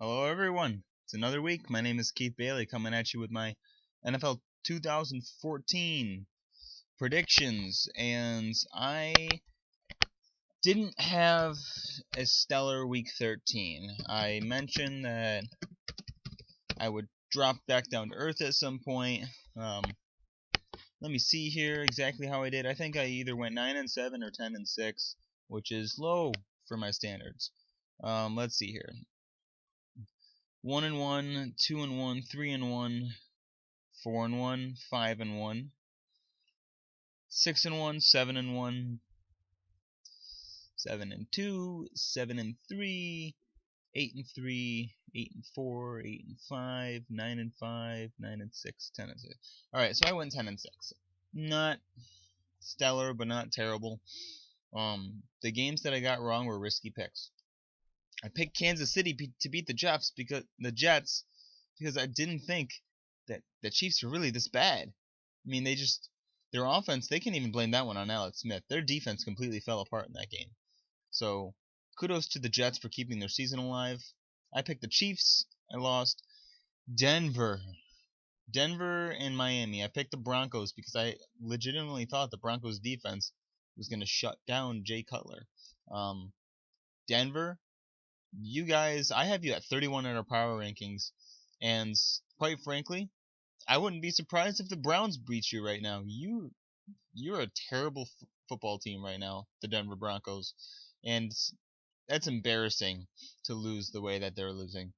Hello, everyone. It's another week. My name is Keith Bailey coming at you with my NFL 2014 predictions. And I didn't have a stellar week 13. I mentioned that I would drop back down to earth at some point. Let me see here exactly how I did. I think I either went 9-7 or 10-6, which is low for my standards. Let's see here. 1-1, 2-1, 3-1, 4-1, 5-1, 6-1, 7-1, 7-2, 7-3, 8-3, 8-4, 8-5, 9-5, 9-6, 10-6. All right, so I went 10-6. Not stellar, but not terrible. The games that I got wrong were risky picks. I picked Kansas City to beat the Jets because I didn't think that the Chiefs were really this bad. I mean, their offense, they can't even blame that one on Alex Smith. Their defense completely fell apart in that game. So, kudos to the Jets for keeping their season alive. I picked the Chiefs. I lost. Denver and Miami. I picked the Broncos because I legitimately thought the Broncos defense was going to shut down Jay Cutler. Denver, you guys, I have you at 31 in our power rankings, and quite frankly, I wouldn't be surprised if the Browns beat you right now. You're a terrible football team right now, the Denver Broncos, and that's embarrassing to lose the way that they're losing.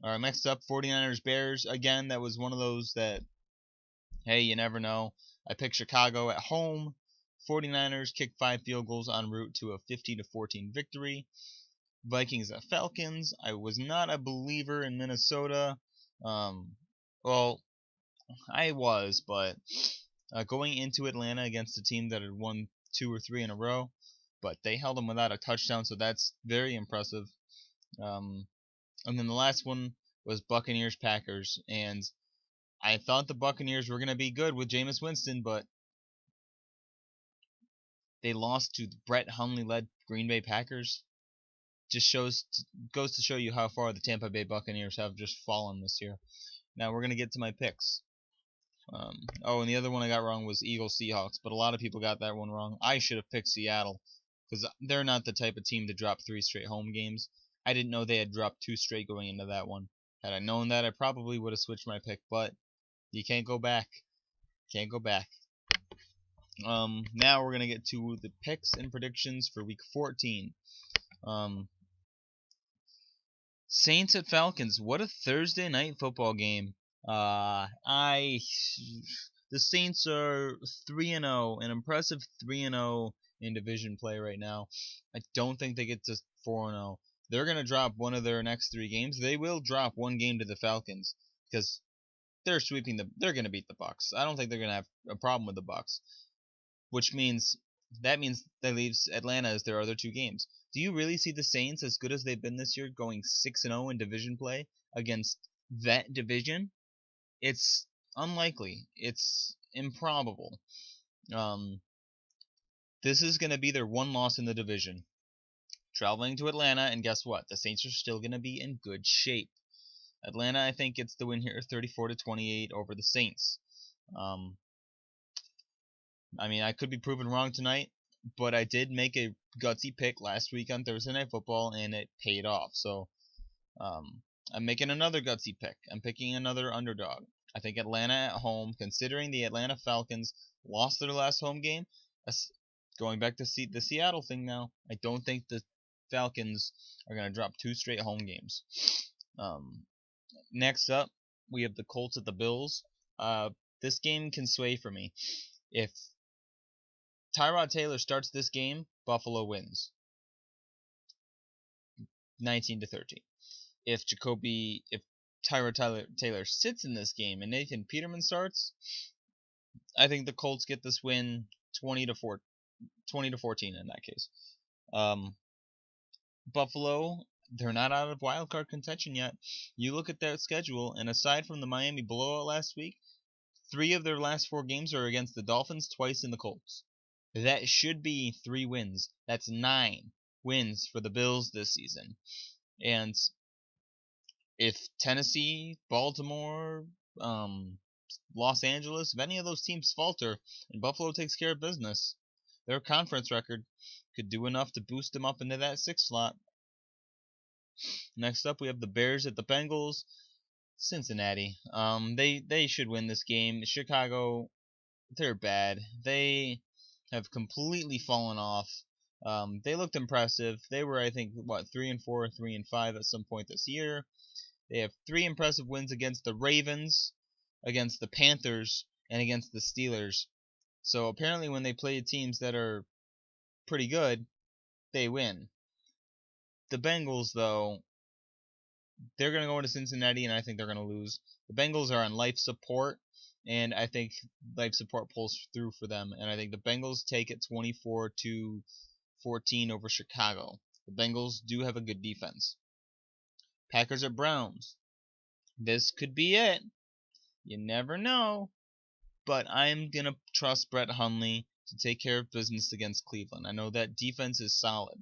All right, next up, 49ers Bears. Again, that was one of those that, hey, you never know. I picked Chicago at home. 49ers kicked 5 field goals en route to a 50-14 victory. Vikings at Falcons. I was not a believer in Minnesota. Well, I was, but going into Atlanta against a team that had won 2 or 3 in a row, but they held them without a touchdown, so that's very impressive. And then the last one was Buccaneers Packers, and I thought the Buccaneers were going to be good with Jameis Winston, but they lost to the Brett Hundley-led Green Bay Packers. Just goes to show you how far the Tampa Bay Buccaneers have just fallen this year. Now we're going to get to my picks. And the other one I got wrong was Eagles Seahawks, but a lot of people got that one wrong. I should have picked Seattle because they're not the type of team to drop 3 straight home games. I didn't know they had dropped 2 straight going into that one. Had I known that, I probably would have switched my pick, but you can't go back. Can't go back. Now we're going to get to the picks and predictions for week 14. Saints at Falcons. What a Thursday night football game. The Saints are 3-0, an impressive 3-0 in division play right now. I don't think they get to 4-0. They're going to drop one of their next 3 games. They will drop one game to the Falcons because they're going to beat the Bucs. I don't think they're going to have a problem with the Bucs, which means that leaves Atlanta as their other 2 games. Do you really see the Saints, as good as they've been this year, going 6-0 in division play against that division? It's unlikely. It's improbable. This is going to be their one loss in the division. Traveling to Atlanta, and guess what? The Saints are still going to be in good shape. Atlanta, I think, gets the win here 34-28 over the Saints. I could be proven wrong tonight, but I did make a gutsy pick last week on Thursday Night Football, and it paid off. So I'm making another gutsy pick. I'm picking another underdog. I think Atlanta at home, considering the Atlanta Falcons lost their last home game, going back to the Seattle thing now, I don't think the Falcons are going to drop 2 straight home games. Next up, we have the Colts at the Bills. This game can sway for me. If Tyrod Taylor starts this game, Buffalo wins 19-13. If Tyrod Taylor sits in this game and Nathan Peterman starts, I think the Colts get this win 20-14 in that case. Buffalo, they're not out of wild card contention yet. You look at their schedule, and aside from the Miami blowout last week, 3 of their last 4 games are against the Dolphins, twice in the Colts. That should be 3 wins. That's 9 wins for the Bills this season. And if Tennessee, Baltimore, Los Angeles, if any of those teams falter and Buffalo takes care of business, their conference record could do enough to boost them up into that 6th slot. Next up, we have the Bears at the Bengals. Cincinnati. They should win this game. Chicago, they're bad. They have completely fallen off. They looked impressive. They were, I think, 3-4, 3-5 at some point this year. They have 3 impressive wins against the Ravens, against the Panthers, and against the Steelers. So apparently, when they play teams that are pretty good, they win. The Bengals, though, they're going to go into Cincinnati, and I think they're going to lose. The Bengals are on life support, and I think life support pulls through for them. And I think the Bengals take it 24-14 over Chicago. The Bengals do have a good defense. Packers at Browns. This could be it. You never know. But I'm going to trust Brett Hundley to take care of business against Cleveland. I know that defense is solid.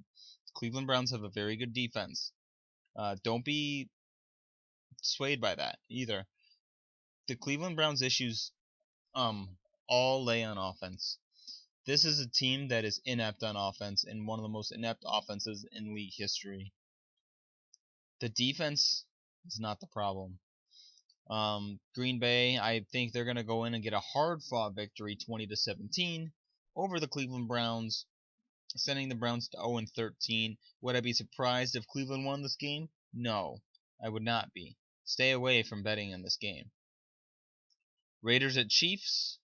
Cleveland Browns have a very good defense. Don't be swayed by that either. The Cleveland Browns issues all lay on offense. This is a team that is inept on offense and one of the most inept offenses in league history. The defense is not the problem. Green Bay, I think they're going to go in and get a hard-fought victory 20-17 over the Cleveland Browns, sending the Browns to 0-13. Would I be surprised if Cleveland won this game? No, I would not be. Stay away from betting in this game. Raiders at Chiefs.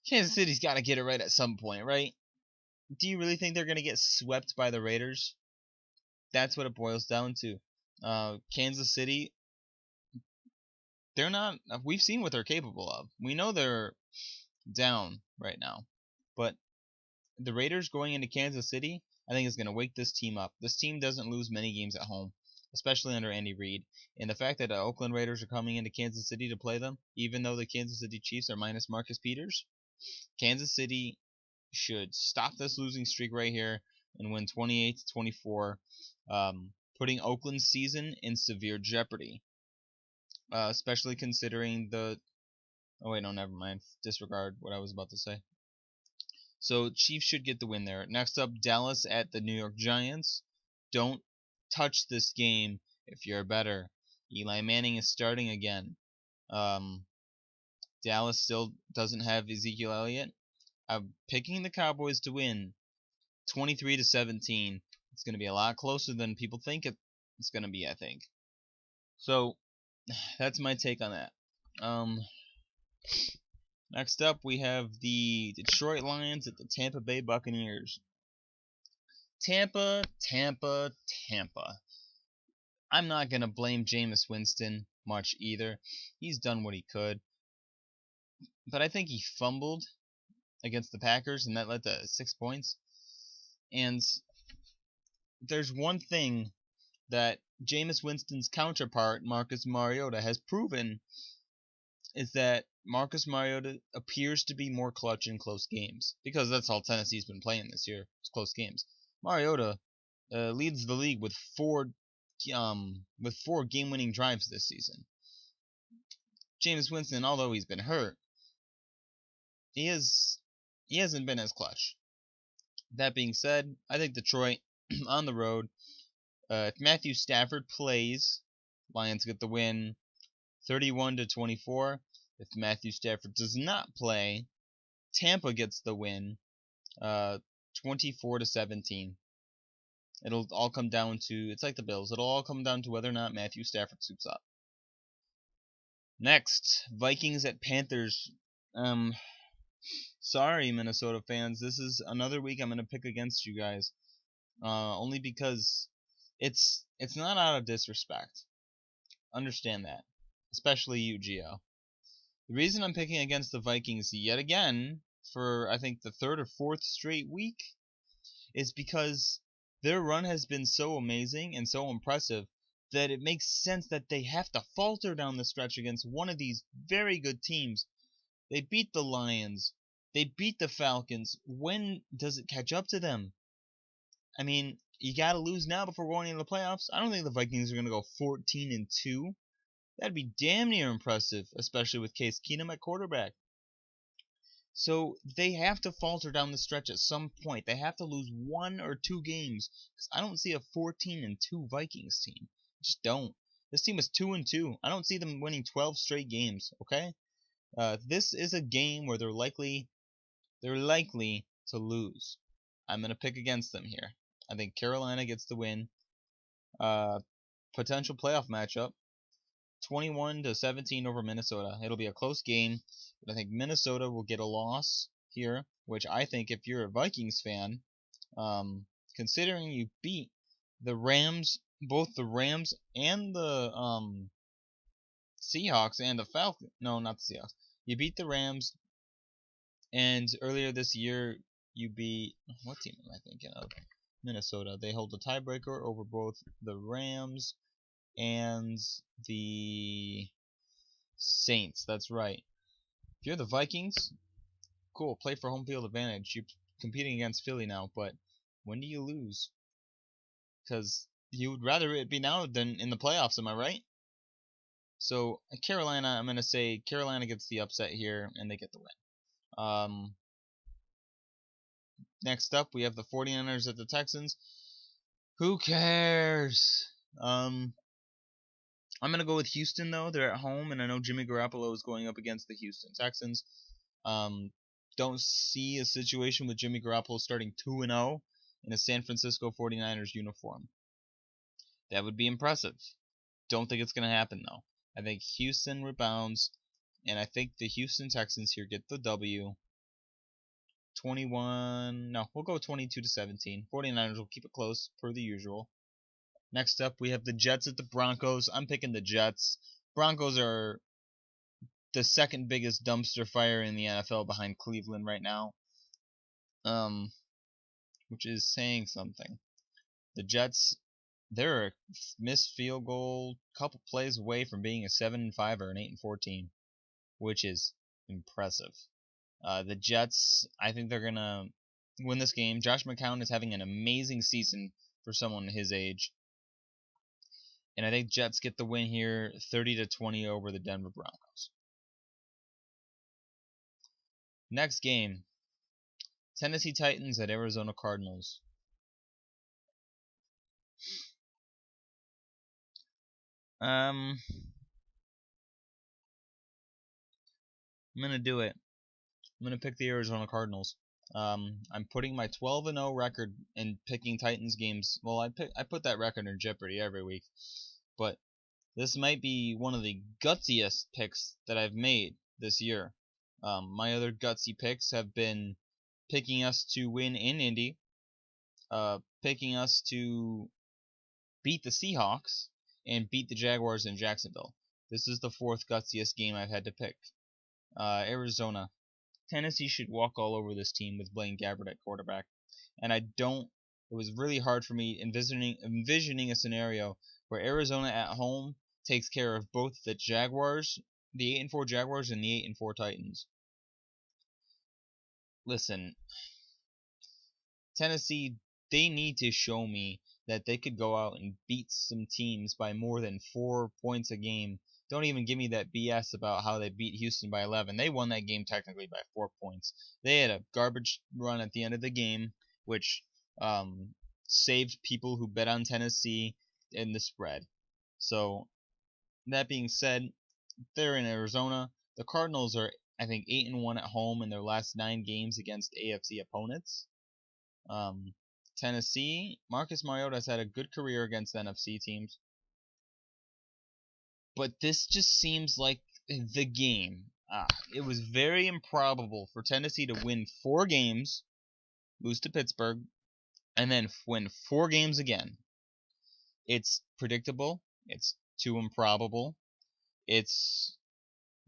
Kansas City's got to get it right at some point, right? Do you really think they're going to get swept by the Raiders? That's what it boils down to. Kansas City, they're not. We've seen what they're capable of. We know they're down right now, but the Raiders going into Kansas City, I think is going to wake this team up. This team doesn't lose many games at home, especially under Andy Reid. And the fact that the Oakland Raiders are coming into Kansas City to play them, even though the Kansas City Chiefs are minus Marcus Peters, Kansas City should stop this losing streak right here and win 28-24, putting Oakland's season in severe jeopardy, especially considering the... Oh, wait, no, never mind. Disregard what I was about to say. So Chiefs should get the win there. Next up, Dallas at the New York Giants. Don't touch this game if you're better. Eli Manning is starting again. Dallas still doesn't have Ezekiel Elliott. I'm picking the Cowboys to win 23-17. It's going to be a lot closer than people think it's going to be, I think. So that's my take on that. Next up, we have the Detroit Lions at the Tampa Bay Buccaneers. Tampa. I'm not going to blame Jameis Winston much either. He's done what he could. But I think he fumbled against the Packers, and that led to 6 points. And there's one thing that Jameis Winston's counterpart, Marcus Mariota, has proven, is that Marcus Mariota appears to be more clutch in close games, because that's all Tennessee's been playing this year, is close games. Mariota leads the league with four game-winning drives this season. Jameis Winston, although he's been hurt, he hasn't been as clutch. That being said, I think Detroit on the road. If Matthew Stafford plays, Lions get the win 31-24. If Matthew Stafford does not play, Tampa gets the win 24-17. It'll all come down to, it's like the Bills, it'll all come down to whether or not Matthew Stafford suits up. Next, Vikings at Panthers. Sorry, Minnesota fans. This is another week I'm going to pick against you guys. Only because it's not out of disrespect. Understand that. Especially you, Gio. The reason I'm picking against the Vikings yet again, for I think the 3rd or 4th straight week, is because their run has been so amazing and so impressive that it makes sense that they have to falter down the stretch against one of these very good teams. They beat the Lions. They beat the Falcons. When does it catch up to them? I mean, you got to lose now before going into the playoffs. I don't think the Vikings are going to go 14-2. That'd be damn near impressive, especially with Case Keenum at quarterback. So they have to falter down the stretch at some point. They have to lose 1 or 2 games because I don't see a 14-2 Vikings team. I just don't. This team is 2-2. I don't see them winning 12 straight games. Okay, this is a game where they're likely to lose. I'm gonna pick against them here. I think Carolina gets the win. Potential playoff matchup: 21-17 over Minnesota. It'll be a close game, but I think Minnesota will get a loss here, which I think if you're a Vikings fan, considering you beat the Rams, both the Rams and the Seahawks and the Falcons. No, not the Seahawks. You beat the Rams, and earlier this year you beat, what team am I thinking of? Minnesota. They hold the tiebreaker over both the Rams and the Saints. That's right. If you're the Vikings, cool, play for home field advantage. You're competing against Philly now, but when do you lose? Because you would rather it be now than in the playoffs, am I right? So Carolina, I'm going to say Carolina gets the upset here, and they get the win. Next up, we have the 49ers at the Texans. Who cares? I'm going to go with Houston, though. They're at home, and I know Jimmy Garoppolo is going up against the Houston Texans. Don't see a situation with Jimmy Garoppolo starting 2-0 in a San Francisco 49ers uniform. That would be impressive. Don't think it's going to happen, though. I think Houston rebounds, and I think the Houston Texans here get the W. 21, no, we'll go 22-17. 49ers will keep it close, per the usual. Next up, we have the Jets at the Broncos. I'm picking the Jets. Broncos are the second biggest dumpster fire in the NFL behind Cleveland right now, which is saying something. The Jets, they're a missed field goal, couple plays away from being a 7-5 or an 8-4 team, which is impressive. The Jets, I think they're gonna win this game. Josh McCown is having an amazing season for someone his age, and I think Jets get the win here, 30-20 over the Denver Broncos. Next game, Tennessee Titans at Arizona Cardinals. I'm gonna do it. I'm gonna pick the Arizona Cardinals. I'm putting my 12-0 record in picking Titans games. Well, I put that record in jeopardy every week, but this might be one of the gutsiest picks that I've made this year. My other gutsy picks have been picking us to win in Indy, picking us to beat the Seahawks, and beat the Jaguars in Jacksonville. This is the fourth gutsiest game I've had to pick. Arizona. Tennessee should walk all over this team with Blaine Gabbert at quarterback. And it was really hard for me envisioning a scenario where Arizona at home takes care of both the Jaguars, the 8-4 Jaguars, and the 8-4 Titans. Listen, Tennessee, they need to show me that they could go out and beat some teams by more than 4 points a game. Don't even give me that BS about how they beat Houston by 11. They won that game technically by 4 points. They had a garbage run at the end of the game, which saved people who bet on Tennessee in the spread. So, that being said, they're in Arizona. The Cardinals are, I think, 8-1 at home in their last 9 games against AFC opponents. Tennessee, Marcus Mariota has had a good career against NFC teams. But this just seems like the game. It was very improbable for Tennessee to win 4 games, lose to Pittsburgh, and then win 4 games again. It's predictable. It's too improbable. It's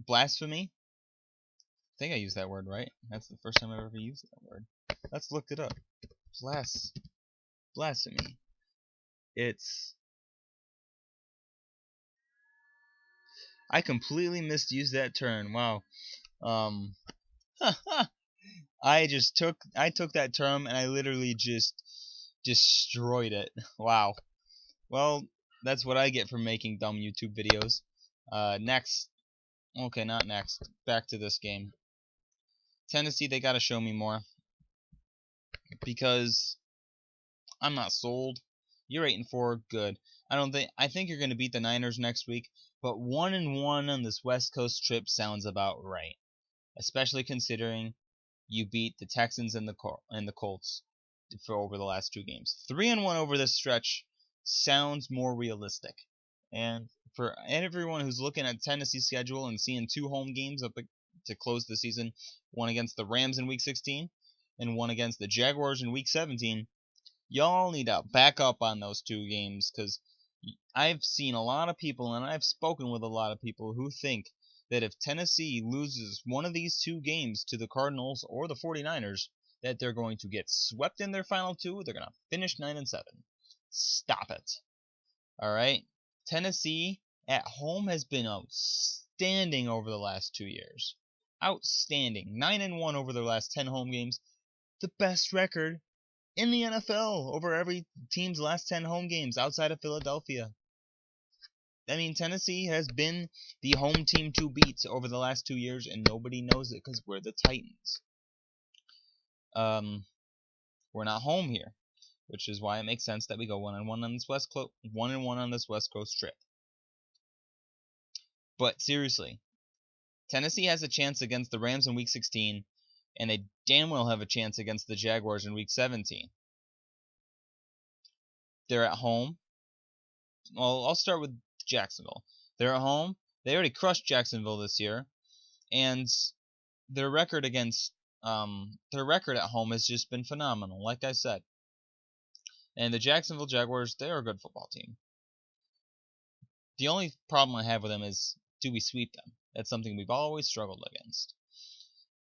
blasphemy. I think I used that word right. That's the first time I've ever used that word. Let's look it up. Blasphemy. I completely misused that term. Wow. I took that term and I literally just destroyed it. Wow. Well, that's what I get for making dumb YouTube videos. Next. Okay, not next. Back to this game. Tennessee, they got to show me more. Because I'm not sold. You're 8-4, good. I think you're going to beat the Niners next week, but 1-1 on this West Coast trip sounds about right, especially considering you beat the Texans and the Colts for over the last 2 games. 3-1 over this stretch sounds more realistic. And for everyone who's looking at Tennessee's schedule and seeing 2 home games up to close the season, one against the Rams in Week 16 and one against the Jaguars in Week 17, y'all need to back up on those 2 games, because I've seen a lot of people and I've spoken with a lot of people who think that if Tennessee loses one of these 2 games to the Cardinals or the 49ers, that they're going to get swept in their final 2. They're going to finish 9-7. Stop it. All right? Tennessee at home has been outstanding over the last 2 years. Outstanding. 9-1 over their last 10 home games. The best record in the NFL over every team's last 10 home games outside of Philadelphia. I mean, Tennessee has been the home team to beat over the last 2 years, and nobody knows it because we're the Titans. We're not home here, which is why it makes sense that we go 1-1 on this 1-1 on this West Coast trip. But seriously, Tennessee has a chance against the Rams in Week 16, and they damn well have a chance against the Jaguars in Week 17. They're at home. Well, I'll start with Jacksonville. They're at home. They already crushed Jacksonville this year, and their record at home has just been phenomenal, like I said. And the Jacksonville Jaguars, they're a good football team. The only problem I have with them is, do we sweep them? That's something we've always struggled against.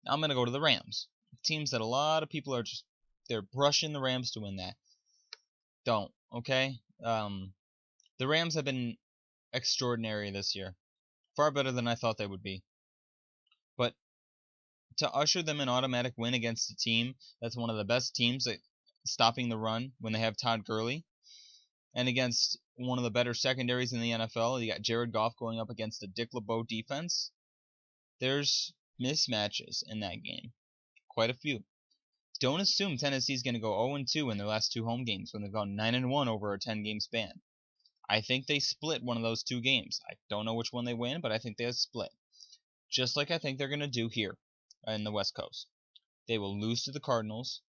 Now I'm going to go to the Rams. Teams that a lot of people are they're brushing the Rams to win that. Don't, okay? The Rams have been extraordinary this year. Far better than I thought they would be. But to usher them an automatic win against a team that's one of the best teams at stopping the run when they have Todd Gurley, and against one of the better secondaries in the NFL, you got Jared Goff going up against a Dick LeBeau defense, there's mismatches in that game. Quite a few. Don't assume Tennessee's going to go 0-2 in their last 2 home games when they've gone 9-1 over a 10-game span. I think they split one of those 2 games. I don't know which one they win, but I think they split. Just like I think they're going to do here in the West Coast. They will lose to the Cardinals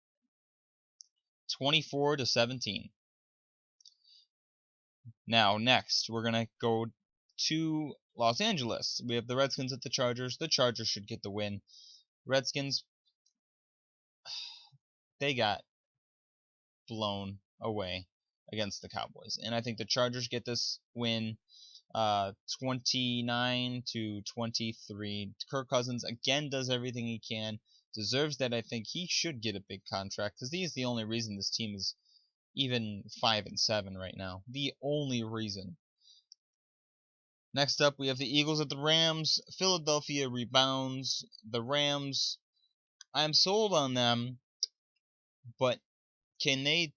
24-17. Now, next, we're going to go to Los Angeles. We have the Redskins at the Chargers. The Chargers should get the win. Redskins, they got blown away against the Cowboys. And I think the Chargers get this win 29-23. Kirk Cousins, again, does everything he can. Deserves that. I think he should get a big contract because he is the only reason this team is even 5-7 right now. The only reason. Next up, we have the Eagles at the Rams. Philadelphia rebounds. The Rams, I'm sold on them, but can they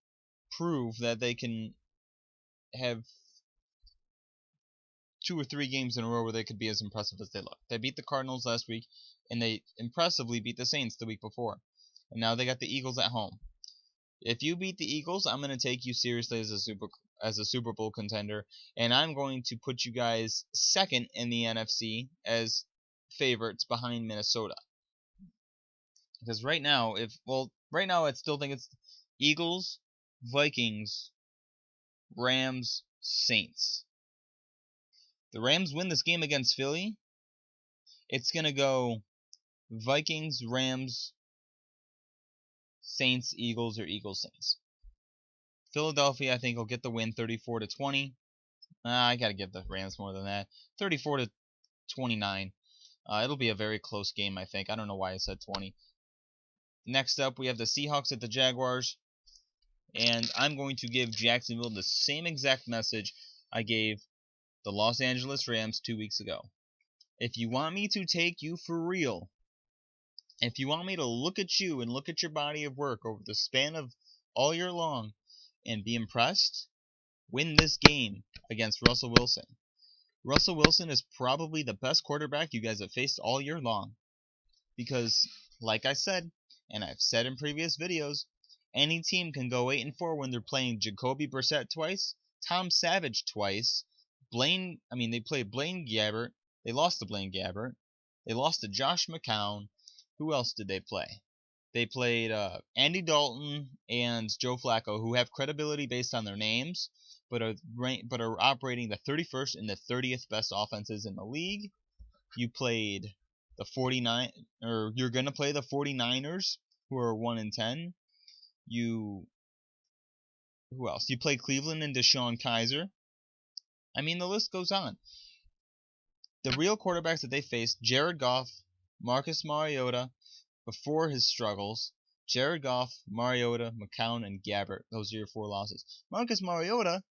prove that they can have 2 or 3 games in a row where they could be as impressive as they look? They beat the Cardinals last week, and they impressively beat the Saints the week before. And now they got the Eagles at home. If you beat the Eagles, I'm going to take you seriously as a Super Bowl contender, and I'm going to put you guys second in the NFC as favorites behind Minnesota. Because right now, I still think it's Eagles, Vikings, Rams, Saints. The Rams win this game against Philly, it's going to go Vikings, Rams, Saints, Eagles, or Eagles, Saints. Philadelphia, I think, will get the win 34-20. I got to give the Rams more than that. 34-29. It'll be a very close game, I think. I don't know why I said 20. Next up, we have the Seahawks at the Jaguars. And I'm going to give Jacksonville the same exact message I gave the Los Angeles Rams 2 weeks ago. If you want me to take you for real, if you want me to look at you and look at your body of work over the span of all year long, and be impressed, win this game against Russell Wilson. Russell Wilson is probably the best quarterback you guys have faced all year long. Because, like I said, and I've said in previous videos, any team can go 8-4 when they're playing Jacoby Brissett twice, Tom Savage twice, they played Blaine Gabbert, they lost to Blaine Gabbert, they lost to Josh McCown. Who else did they play? They played Andy Dalton and Joe Flacco, who have credibility based on their names, but are operating the 31st and the 30th best offenses in the league. You played the 49, or you're gonna play the 49ers, who are 1-10. Who else? You play Cleveland and DeShone Kizer. I mean, the list goes on. The real quarterbacks that they faced: Jared Goff, Marcus Mariota, before his struggles. Jared Goff, Mariota, McCown, and Gabbert. Those are your 4 losses. Marcus Mariota,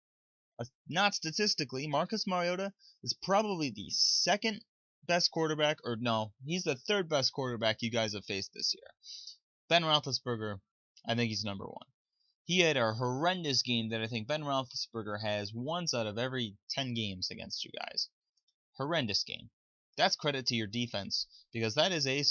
not statistically, Marcus Mariota is probably the second best quarterback, or no, he's the 3rd best quarterback you guys have faced this year. Ben Roethlisberger, I think he's number 1. He had a horrendous game that I think Ben Roethlisberger has once out of every 10 games against you guys. Horrendous game. That's credit to your defense, because that is a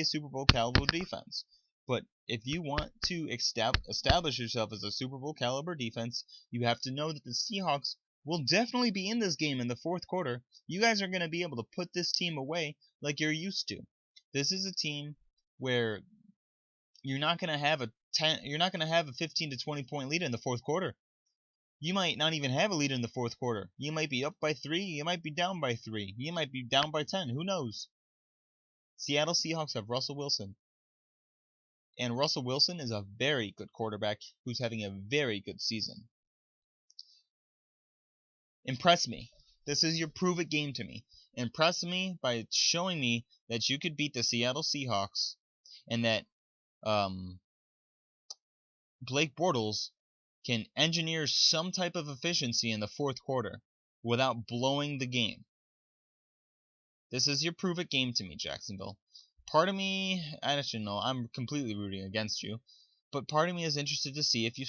Super Bowl caliber defense. But if you want to establish yourself as a Super Bowl caliber defense, you have to know that the Seahawks will definitely be in this game in the 4th quarter. You guys are going to be able to put this team away like you're used to. This is a team where you're not going to have a 15 to 20 point lead in the 4th quarter. You might not even have a lead in the 4th quarter. You might be up by 3, you might be down by 3, you might be down by 10, who knows? Seattle Seahawks have Russell Wilson. And Russell Wilson is a very good quarterback who's having a very good season. Impress me. This is your prove it game to me. Impress me by showing me that you could beat the Seattle Seahawks and that Blake Bortles can engineer some type of efficiency in the 4th quarter without blowing the game. This is your prove it game to me, Jacksonville. Part of me, I don't know, I'm completely rooting against you, but part of me is interested to see if you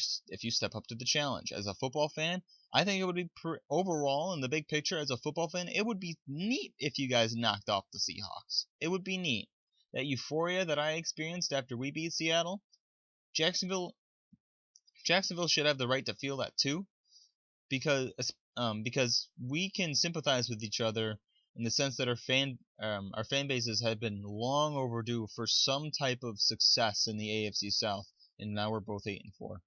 step up to the challenge. As a football fan, I think it would be overall, in the big picture, as a football fan, it would be neat if you guys knocked off the Seahawks. It would be neat. That euphoria that I experienced after we beat Seattle, Jacksonville should have the right to feel that too, because we can sympathize with each other in the sense that our fan bases have been long overdue for some type of success in the AFC South, and now we're both 8-4.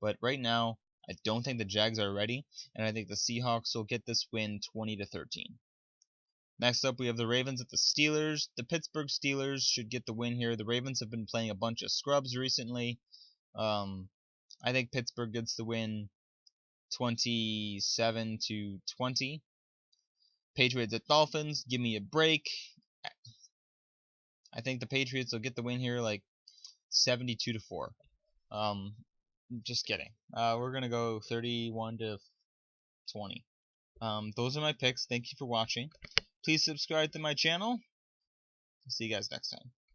But right now, I don't think the Jags are ready, and I think the Seahawks will get this win 20-13. Next up, we have the Ravens at the Steelers. The Pittsburgh Steelers should get the win here. The Ravens have been playing a bunch of scrubs recently. I think Pittsburgh gets the win 27-20. Patriots at Dolphins, give me a break. I think the Patriots will get the win here like 72-4. Just kidding. We're going to go 31-20. Those are my picks. Thank you for watching. Please subscribe to my channel. See you guys next time.